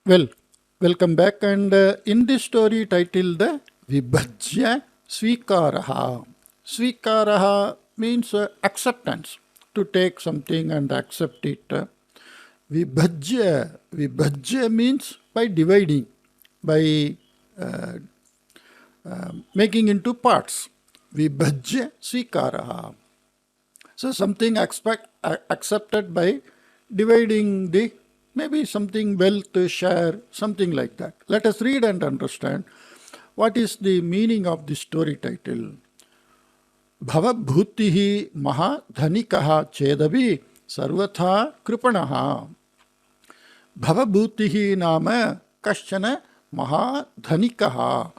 Well, welcome back. And in this story titled Vibhajya Svikaraha. Svikaraha means acceptance, to take something and accept it. Vibhajya means by dividing, by making into parts. Vibhajya Svikaraha. So something accepted by dividing the, maybe something wealth, share, something like that. Let us read and understand what is the meaning of the story title. Bhavabhutihi mahadhanikaha chedavi sarvatha kripanaha. Bhavabhutihi nama kaschana mahadhanikaha.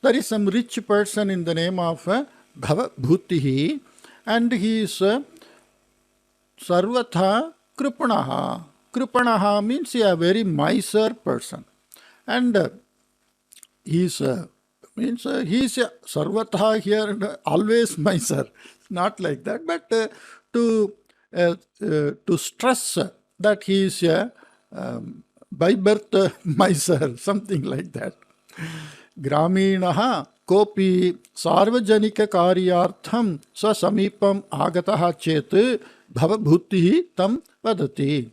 There is some rich person in the name of Bhavabhutihi, and he is sarvatha kripanaha. Kripanaha means a very miser person, and he is sarvatha here, always miser. Not like that, but to stress that he is a by birth miser, something like that. Graminaha kopi sarvajanika karyartham sasamipam agataha chet bhavabhutihi tam vadati.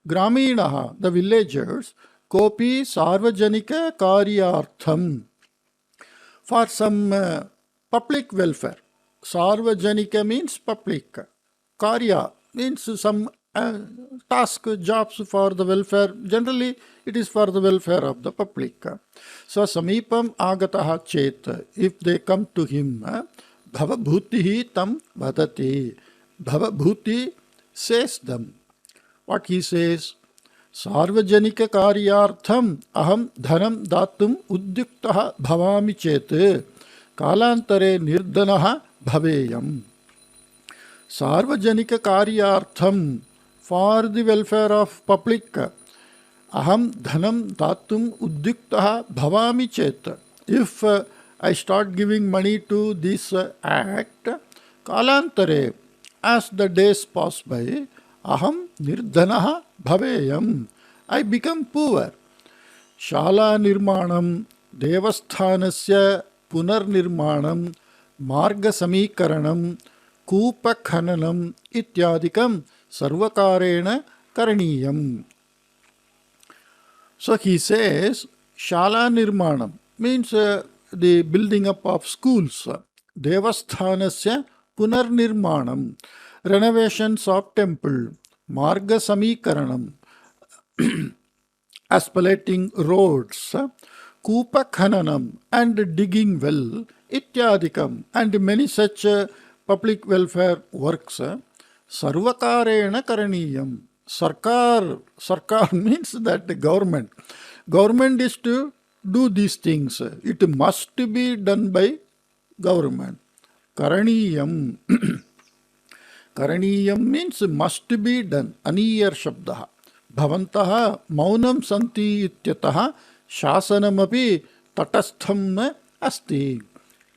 Graminaha, the villagers, kopi sarvajanika karyartham, for some public welfare. Sarvajanika means public. Karya means some task, jobs for the welfare. Generally, it is for the welfare of the public. So, samipam agataha chet, if they come to him, bhavabhutihi tam vadati. Bhavabhuti says them. What he says? Sarvajanika karyartham aham dhanam datum udyuktaha bhavami chet kalantare nirdanaha bhaveyam. Sarvajanika karyartham, for the welfare of public, aham dhanam datum udyuktaha bhavami chet. If I start giving money to this act, kalantare, as the days pass by, aham nirdhanaha bhaveyam, I become poor. Shala nirmanam, devasthanasya punarnirmanam, marga samikaranam, koopa khananam ityadikam sarvakarena karaniyam. So he says, Shala nirmanam means the building up of schools. Devasthanasya punarnirmanam, renovations of temple. Marga samikaranam, asphalting roads. Koopa khananam, and digging well. Ityadikam, and many such public welfare works. Sarvakarena karaniyam. Sarkar means that the government. Government is to do these things. It must be done by government. Karaniyam. Karaniyam means must be done. Aniyar shabdaha. Bhavantaha maunam santi ityataha shasanamapi tatastham asti.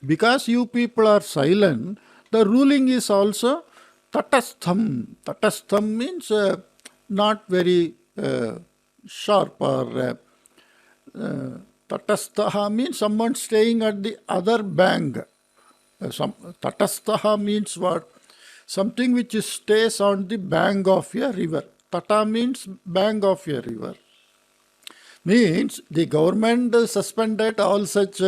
Because you people are silent, the ruling is also tatastham. Tatastham means not very sharp, or tatasthaha means someone staying at the other bank. Tatasthaha means what? Something which stays on the bank of a river. Tata means bank of a river. Means the government suspended all such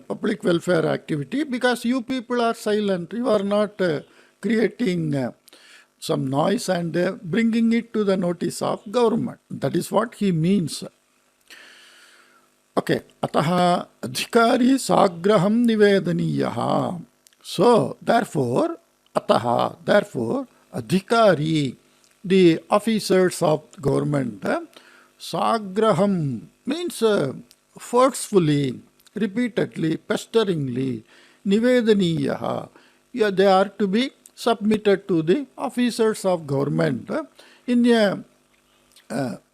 public welfare activity because you people are silent. You are not creating some noise and bringing it to the notice of government. That is what he means. Okay. Ataha adhikari sagraham nivedaniyaha. So, therefore, ataha, therefore, adhikari, the officers of government, sagraham means forcefully, repeatedly, pesteringly, nivedaniyaha. Yeah, they are to be submitted to the officers of government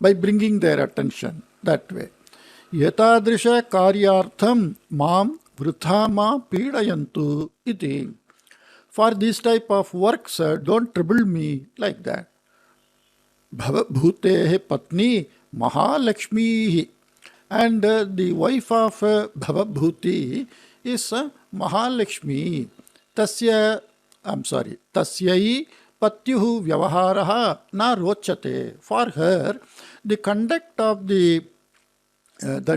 by bringing their attention that way. Yatadrisha karyartham mam vritha ma pidayantu iti. For this type of works, don't trouble me like that. Bhavabhutehe patni Mahalakshmi. And the wife of Bhavabhuti is Mahalakshmi. Tasya, Tasyai Patyuhu Vyavaharaha na rochate. For her, the conduct of the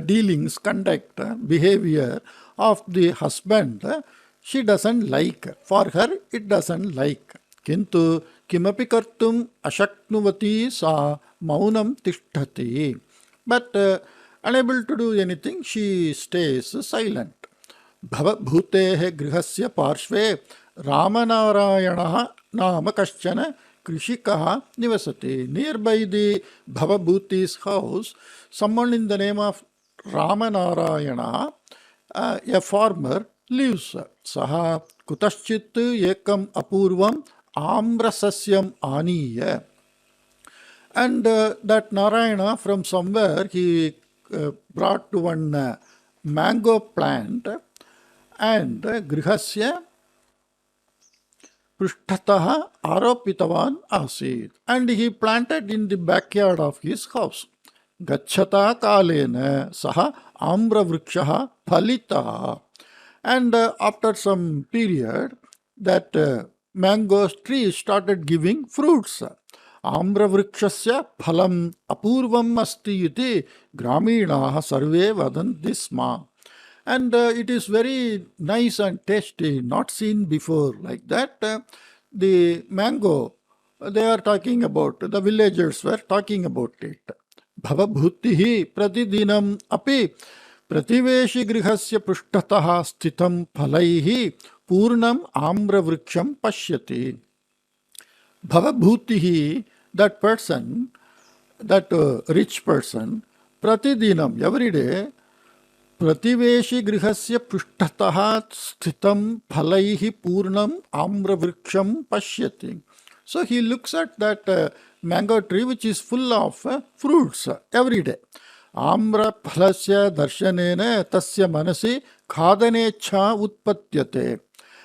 dealings, conduct, behavior of the husband, she doesn't like. For her, it doesn't like. Kintu kimapi kartum ashaknuvati sa maunam tishtati. But unable to do anything, she stays silent. Bhavabhutehe grihasya parshve Ramanarayanaha nama kaschana Krishikaha nivasati. Nearby the Bhavabhuti's house, someone in the name of Ramanarayana, a farmer, lives. Saha kutaschit ekam apurvam amrasasyam aniya. And that Narayana, from somewhere, he brought one mango plant and grihasya prishtataha aropitavan asid. And he planted in the backyard of his house. Gachata kalena saha ambra vrikshaha phalitaha. And after some period, that mango tree started giving fruits. Ambra vrikshasya phalam apurvam asti iti graminaha sarve vadanti sma. And it is very nice and tasty, not seen before like that. The mango, they are talking about, the villagers were talking about it. Bhavabhutihi pratidinam api prativeshi grihasya prishtataha sthitam phalaihi purnam ambra vriksham pashyati. Bhavabhutihi, that person, that rich person, pratidinam, every day, Prativeshi grihasya prishtataha sthitam phalaihi purnam ambra vriksham pashyati. So he looks at that mango tree which is full of fruits every day. Ambra phalasya darshanena tasya manasi khadanechha utpatyate.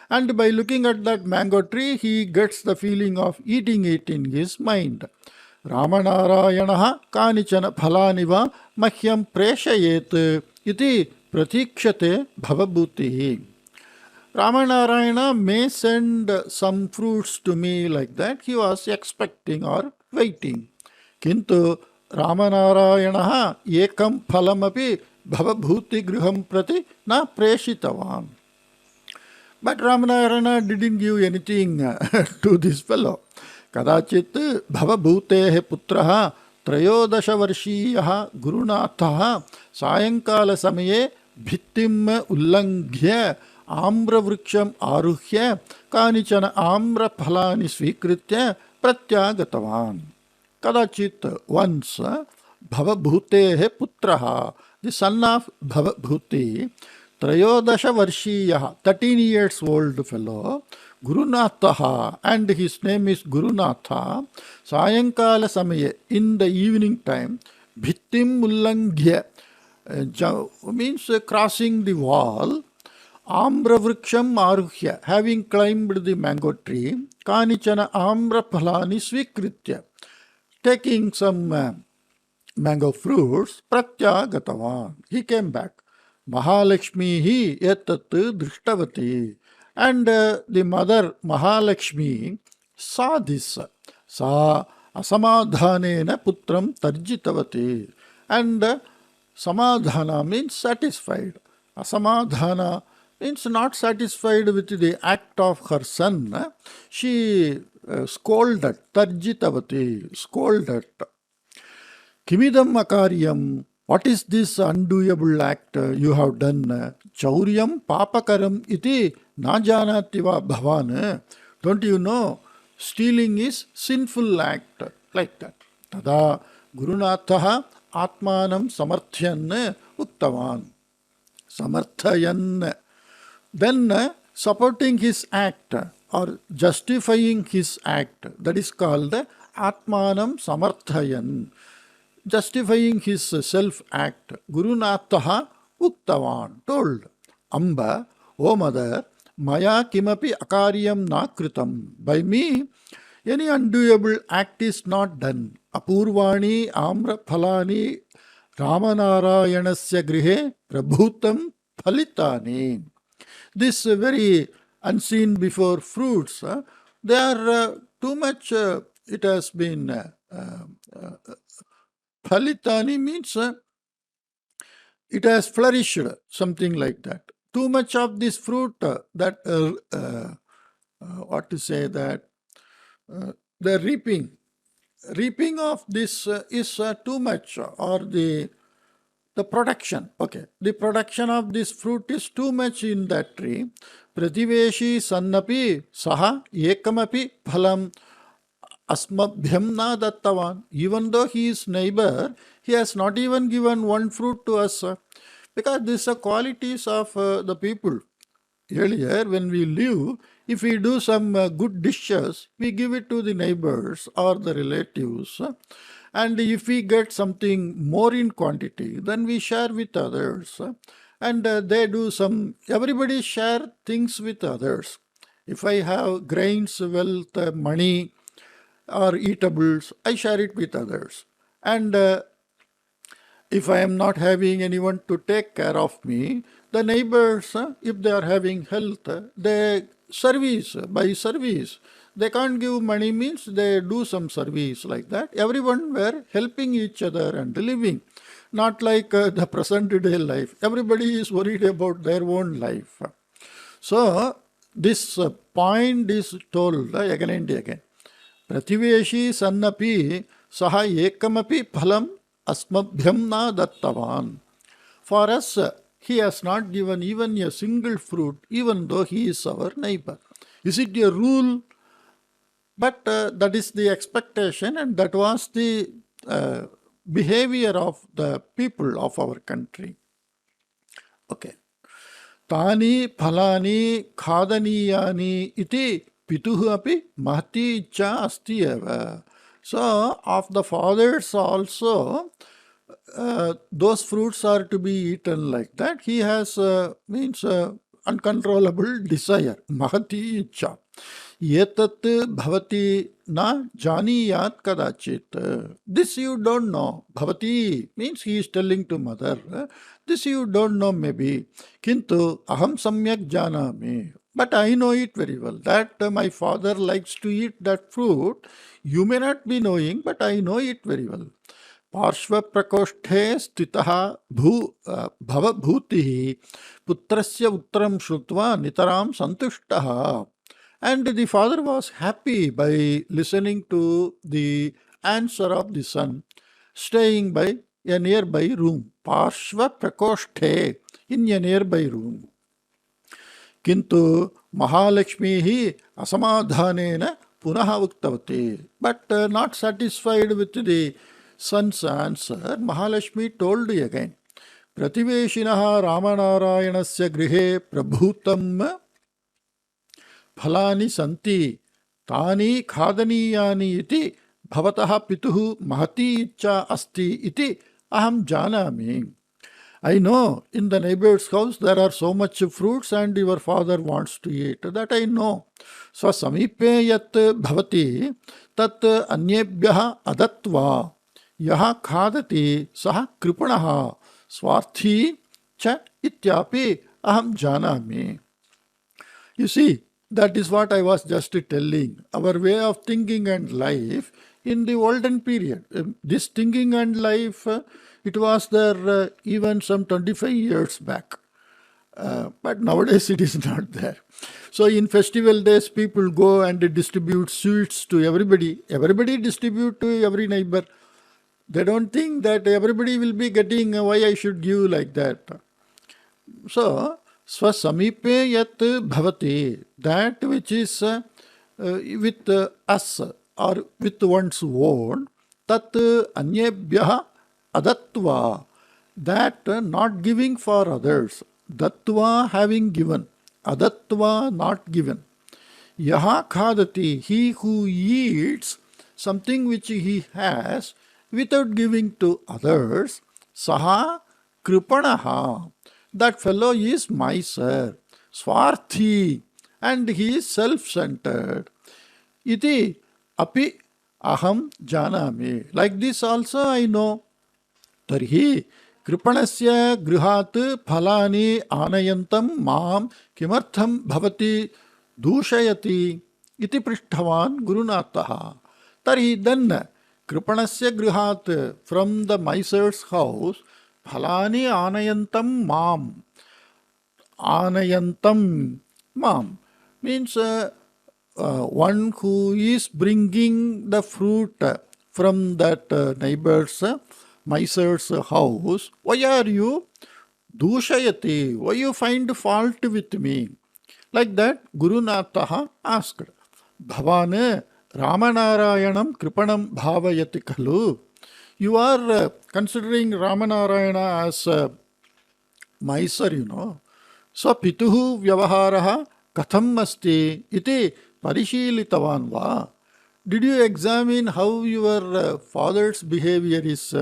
And by looking at that mango tree, he gets the feeling of eating it in his mind. Ramanarayanaha kanichana phalaniva mahyam preshayet iti pratikshate bhavabhutihi. Ramanarayana may send some fruits to me like that. He was expecting or waiting. Kintu Ramanarayanaha ekam phalamapi bhavabhuti griham prati na preshitavan. But Ramanarayana didn't give anything to this fellow. Kadachit bhavabhutehe putraha त्रयोदशवर्षीयः गुरुनाथः सायंकाल समये भित्तिम् उल्लङ्घ्य आम्रवृक्षम् आरुह्य कानिचन आम्रफलानि स्वीकृत्य प्रत्यागतवान्. Kadachit once Bhavabhutehe putraha, the son of Bhavabhuti, Trayodasha Varshiyaha, 13 years old fellow, Gurunathaha, and his name is Gurunatha, Sayankala Samaye, in the evening time, Bhittim Ullangya, means crossing the wall, Ambra Vriksham Aruhya, having climbed the mango tree, Kanichana Ambra Phalani Svikritya, taking some mango fruits, Pratyagatavan, he came back. Mahalakshmi hi etat drishtavati. And the mother Mahalakshmi saw this. Sa asamadhanena putram tarjitavati. And samadhana means satisfied. Asamadhana means not satisfied with the act of her son. She scolded, tarjitavati, scolded. Kimidam akaryam, what is this undoable act you have done? Chauryam papakaram iti najanativa bhavan. Don't you know? Stealing is sinful act. Like that. Tada Gurunathaha atmanam samarthyan uttavan. Samarthayan. Then supporting his act or justifying his act, that is called atmanam samarthayan. Justifying his self-act, Gurunathaha uktavan, told, Amba, O mother, maya kimapi akaryam na kritam. By me, any undoable act is not done. apurvani amra phalani Ramanarayanasya grihe prabhutam phalitani. This very unseen before fruits, they are too much, it has been, phalitani means it has flourished, something like that. Too much of this fruit, what to say, that the reaping of this is too much, or the production, okay, the production of this fruit is too much in that tree. Prativeshi sannapi saha ekamapi phalam asmabhyam na dattavan. Even though he is neighbor, he has not even given one fruit to us, because these are qualities of the people. Earlier, when we live, if we do some good dishes, we give it to the neighbors or the relatives. And if we get something more in quantity, then we share with others. And they do some, everybody share things with others. If I have grains, wealth, money, or eatables, I share it with others. And if I am not having anyone to take care of me, the neighbors, if they are having health, they service, by service. They can't give money means they do some service like that. Everyone were helping each other and living. Not like the present day life. Everybody is worried about their own life. So, this point is told again and again. Prativeshi sannapi saha ekamapi phalam asmabhyam na dattavan. For us, he has not given even a single fruit, even though he is our neighbor. Is it a rule? But that is the expectation, and that was the behavior of the people of our country. Okay. Tani phalani khadaniyani iti pituhu api mahati icha asti eva. So, of the fathers also, those fruits are to be eaten like that. He has means uncontrollable desire, mahati icha. Yetat bhavati na janiyat kadachit. This you don't know. Bhavati means he is telling to mother. This you don't know maybe. Kintu aham samyak janami. But I know it very well that my father likes to eat that fruit. You may not be knowing, but I know it very well. पार्श्वप्रकोष्ठे स्थितः भवभूतिः पुत्रस्य उत्तरं श्रुत्वा नितरां सन्तुष्टः. And the father was happy by listening to the answer of the son, staying by a nearby room. Parshva prakoshte, in a nearby room. Kintu Mahalakshmi asamadhanena punaha uktavati. But not satisfied with the son's answer, Mahalakshmi told again, Prativeshinaha Ramanarayanasya grihe prabhutam phalani santi tani khadaniyani iti bhavataha pituhu mahati icha asti iti aham janami. I know in the neighbor's house there are so much fruits and your father wants to eat. That I know. Swasamipe yat bhavati tat anyebhyah adatva yaha khadati saha kripanaha swarthi cha ityapi aham janami. You see, that is what I was just telling. Our way of thinking and life in the olden period. This thinking and life, it was there even some 25 years back. But nowadays it is not there. So in festival days, people go and distribute sweets to everybody. Everybody distribute to every neighbor. They don't think that everybody will be getting why I should give like that. So, swasamipe yat bhavati, that which is with us or with one's own, tat anyebhyah adatva, that not giving for others, datva having given, adatva not given. Yaha khadati, he who eats something which he has without giving to others, saha kripanaha, that fellow is miser, swarthi, and he is self-centered. Iti api aham janami. Like this also I know. Tarhi kripanasya grihat phalani anayantam maam kimartham bhavati dushayati iti prishthavan gurunataha. Tarhi then kripanasya grihat, from the miser's house, phalani anayantam maam. Anayantam mam means one who is bringing the fruit from that neighbor's miser's house. Why are you dushayati? Why you find fault with me? Like that, Gurunataha asked, Bhavane Ramanarayanam Kripanam Bhavayati Kalu. You are considering Ramanarayana as miser, you know. So pituhu vyavaharaha katham asti iti parishilitavan va. Did you examine how your father's behavior is?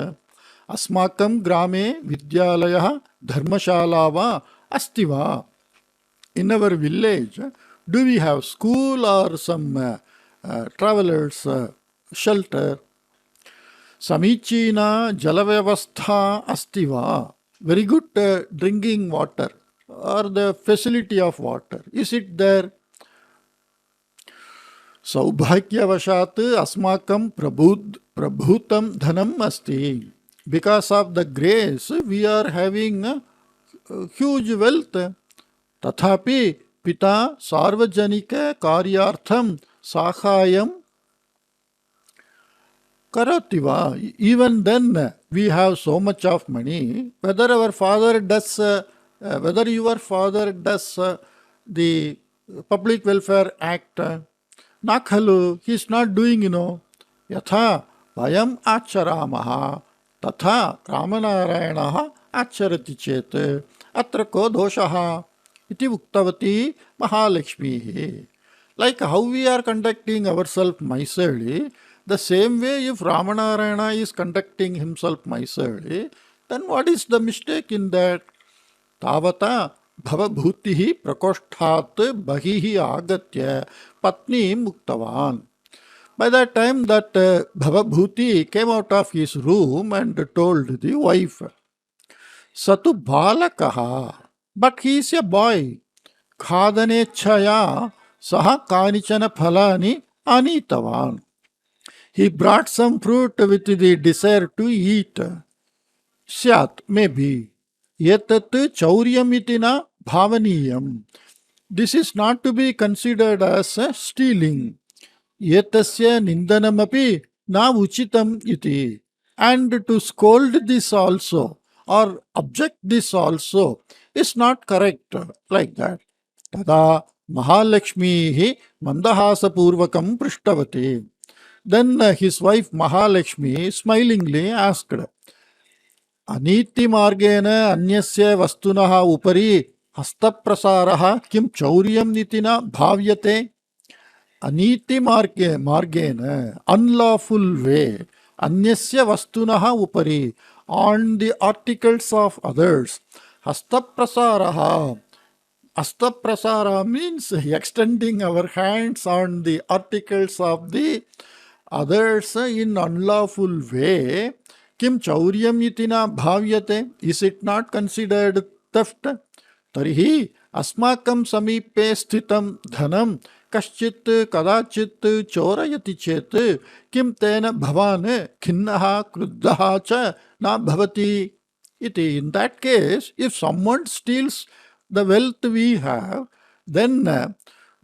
Asmakam grame vidyalayah dharmashala va asti va. In our village, do we have school or some travelers shelter? Samichina jalavyavastha asti va. Very good drinking water or the facility of water. Is it there? Saubhagyavashat asmakam prabhutam dhanam asti. Because of the grace, we are having huge wealth. Tathapi pita sarvajanika karyartham sahayam Karativa. Even then, we have so much of money. Whether your father does the Public Welfare Act, Nakhalu, he is not doing, Yatha Vayam Acharamaha, Tatha Ramanarayanaha Acharati Chet, Atrako Doshaha, Iti Uktavati Mahalakshmi. Like how we are conducting ourselves miserly, the same way if Ramanarayana is conducting himself miserly, then what is the mistake in that? Tavata bhavabhutihi prakoshtat bahihi agatya patni muktavan. By that time that Bhavabhuti came out of his room and told the wife, Satu balakaha, but he is a boy. Khadanechaya saha kanichana phalani anitavan. He brought some fruit with the desire to eat. Syat, maybe. Yetat chauryamitina bhavaniyam. This is not to be considered as stealing. Yetasya nindanamapi na uchitam iti. And to scold this also or object this also is not correct like that. Tada Mahalakshmi mandahasapurvakam prishtavati. Then his wife Mahalakshmi smilingly asked, Aniti margena anyasya vastunaha upari hastaprasaraha kim chauryam nitina bhavyate. Aniti margena, unlawful way, anyasya vastunaha upari, on the articles of others. Hastaprasaraha. Astaprasara means extending our hands on the articles of the others in unlawful way. Kim chauryam itina bhavyate? Is it not considered theft? Tarihi asmakam samipe sthitam dhanam kaschit kadachit chorayati chet kim tena bhavane khinnaha kruddaha cha na bhavati iti. In that case, if someone steals the wealth we have, then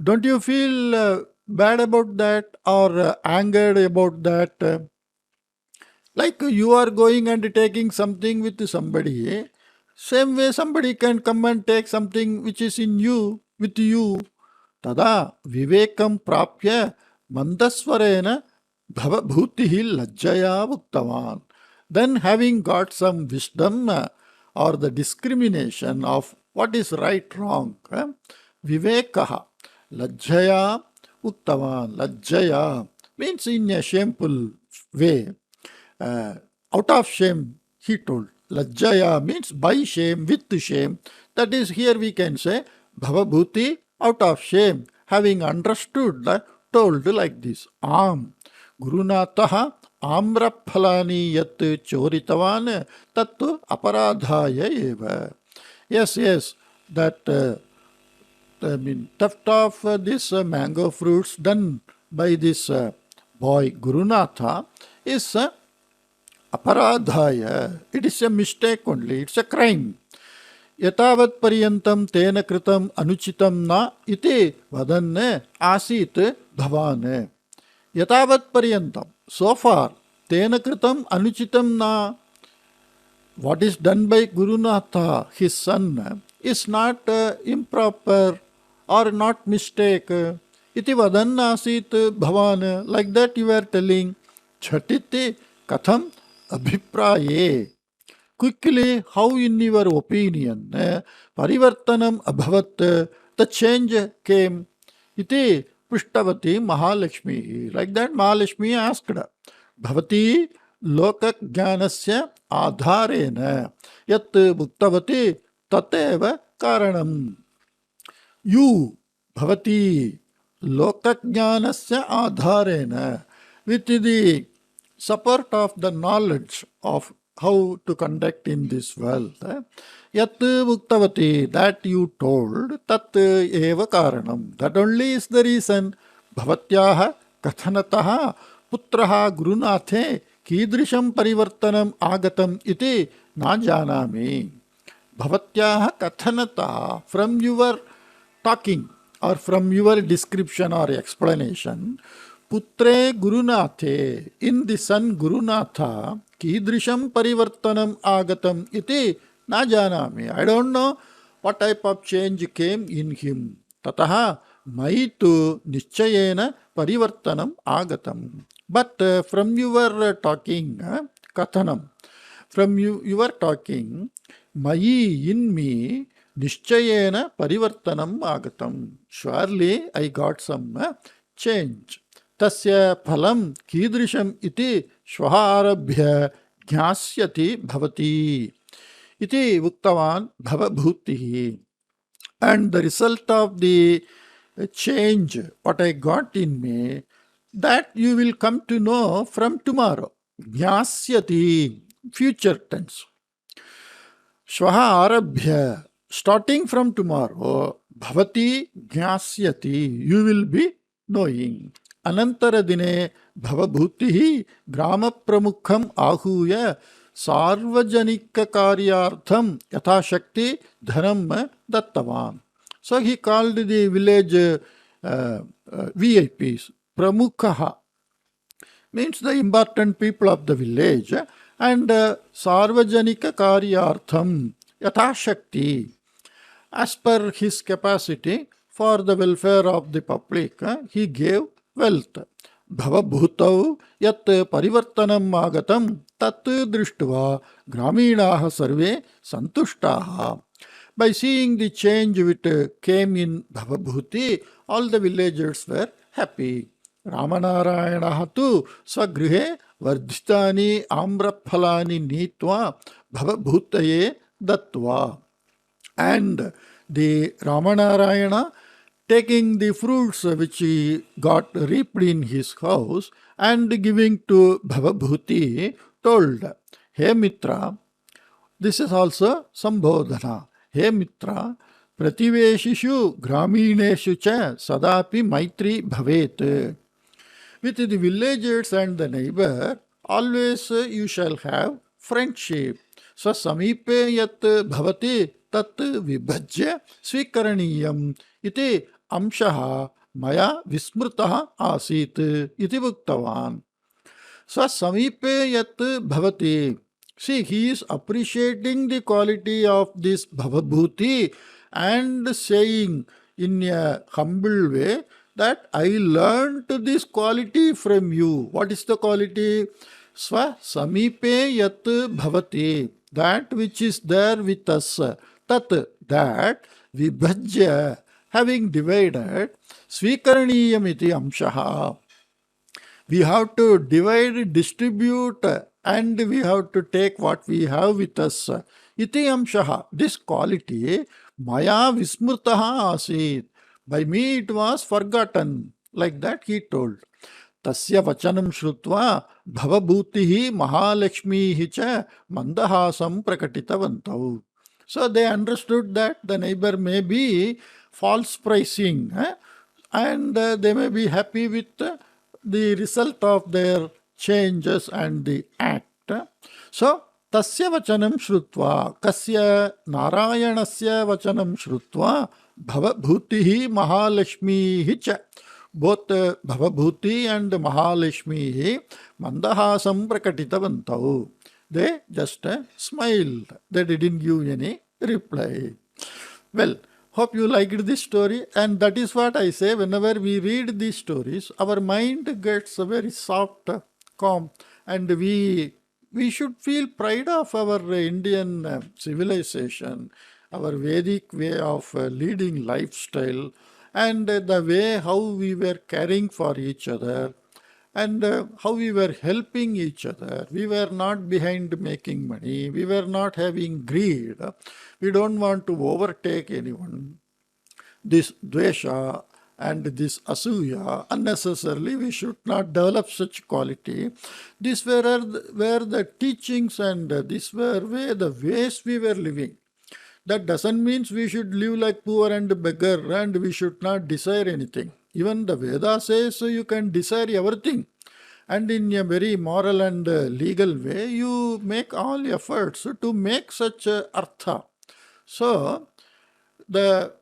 don't you feel bad about that or angered about that? Like you are going and taking something with somebody, same way somebody can come and take something which is in you, with you. Tada vivekam prapya mandasvarena bhavabhutihi lajjaya uktavan. Then having got some wisdom or the discrimination of what is right, wrong, vivekaha lajjaya uktavan. Lajjaya means in a shameful way. Out of shame, he told. Lajjaya means by shame, with shame. That is, here we can say, Bhavabhuti, out of shame, having understood, told like this. Am, Gurunatah amraphalani yat choritavan tattu aparadhaya eva. Yes, that theft of this mango fruits done by this boy Gurunatha is aparadhaya. It is a mistake only, it's a crime. Yatavat paryantam tena kritam anuchitam na iti vadanne asit bhavan. Yatavat paryantam, so far, tena kritam anuchitam na, what is done by Gurunatha, his son, is not improper or not mistake. Iti vadannasit bhavan, like that you are telling. Chatiti katham abhipraye. Quickly, how in your opinion, parivartanam abhavat, the change came. Iti Prishtavati Mahalakshmi. Like that Mahalakshmi asked, Bhavati lokajnanasya adharena yat muktavati tateva karanam. You, Bhavati lokajnanasya adharena, with the support of the knowledge of how to conduct in this world. Yat muktavati, that you told, tat eva karanam. That only is the reason. Bhavatyaha kathanataha putraha gurunathe kidrisham parivartanam agatam iti na janami. Bhavatyaha kathanataha, from your talking or from your description or explanation, putre gurunathe, in the son Gurunatha, kidrisham parivartanam agatam iti na janami. I don't know what type of change came in him. Tataha maitu nischayena parivartanam agatam. But from your talking, kathanam, from your talking, mayi, in me, nischayena parivartanam agatam. Surely I got some change. Tasya phalam kidrisham iti shvaharabhya jnasyati bhavati. Iti uktavan bhavabhutihi. And the result of the change, what I got in me, that you will come to know from tomorrow. Jnasyati, future tense. Shvaha arabhya, starting from tomorrow, bhavati jnasyati, you will be knowing. Anantara dine bhavabhutihi grama pramukham ahuya sarvajanika karyartham yathashakti dhanam dattavan. So he called the village VIPs, pramukhaha, means the important people of the village, and sarvajanika karyartham yathashakti, as per his capacity for the welfare of the public, he gave wealth. Bhavabhutau yat parivartanam agatam tat drishtva graminaha sarve santushtaha. By seeing the change which came in Bhavabhuti, all the villagers were happy. Ramanarayanaha tu svagrihe vardhitani amraphalani nitva bhavabhutaye dattva. And the Ramanarayana, taking the fruits which he got reaped in his house and giving to Bhavabhuti, told, Hey Mitra, this is also Sambodhana. Hey Mitra, prativeshishu gramineshu cha sadapi maitri bhavet. With the villagers and the neighbor, always you shall have friendship. So samipe yat bhavati tat vibhajya svikaraniyam iti amshaha maya vismrtaha asit iti bhuktavan. So samipe yat bhavati. See, he is appreciating the quality of this bhavabhuti and saying in a humble way that I learned this quality from you. What is the quality? Swa samipe yat bhavati. That which is there with us. Tat, that vibhajya, having divided, svikaraniyam iti amshaha. We have to divide, distribute, and we have to take what we have with us. Iti amshaha, this quality, maya vismrtaha asit. By me it was forgotten. Like that he told. tasya vachanam shrutva bhavabhutihi mahalakshmihi cha mandahasam prakatitavantau. So they understood that the neighbor may be false pricing, and they may be happy with the result of their changes and the act. So tasya vachanam shrutva, kasya narayanasya vachanam shrutva bhavabhutihi mahalakshmihi cha. Both Bhavabhuti and Mahalakshmi mandahasam prakatitavantau. They just smiled. They didn't give any reply. Well, hope you liked this story, and that is what I say. Whenever we read these stories, our mind gets very soft, calm, and we should feel pride of our Indian civilization, our Vedic way of leading lifestyle, and the way how we were caring for each other, and how we were helping each other. We were not behind making money. We were not having greed. We don't want to overtake anyone. This dvesha and this asuya, unnecessarily, we should not develop such quality. These were the teachings, and these were the ways we were living. That doesn't mean we should live like poor and beggar and we should not desire anything. Even the Veda says you can desire everything. And in a very moral and legal way, you make all efforts to make such artha. So, the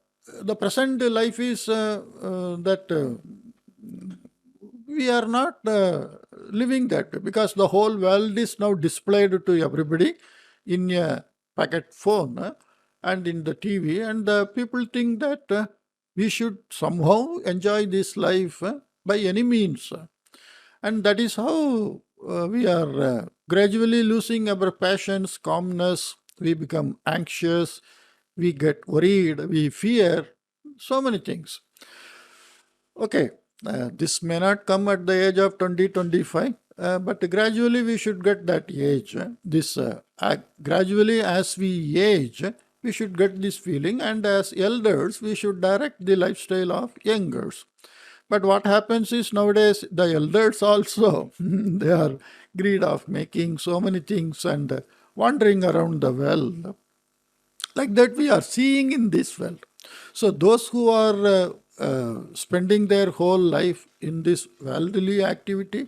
present life is that we are not living that way, because the whole world is now displayed to everybody in a pocket phone and in the TV, and people think that we should somehow enjoy this life by any means. And that is how we are gradually losing our passions, calmness, we become anxious, we get worried, we fear, so many things. Okay, this may not come at the age of 2025, but gradually we should get that age. Gradually as we age, we should get this feeling, and as elders, we should direct the lifestyle of youngers. But what happens is nowadays the elders also, they are greed of making so many things and wandering around the world. Like that we are seeing in this world. So those who are spending their whole life in this worldly activity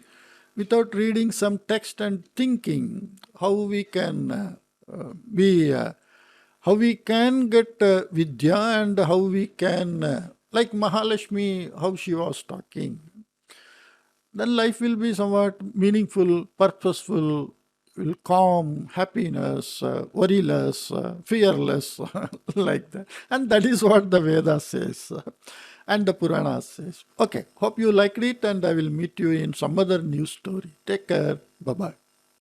without reading some text and thinking how we can how we can get vidya, and how we can, like Mahalakshmi, how she was talking, then life will be somewhat meaningful, purposeful, will calm, happiness, worryless, fearless, like that. And that is what the Veda says and the Purana says. Okay, hope you liked it, and I will meet you in some other new story. Take care. Bye-bye.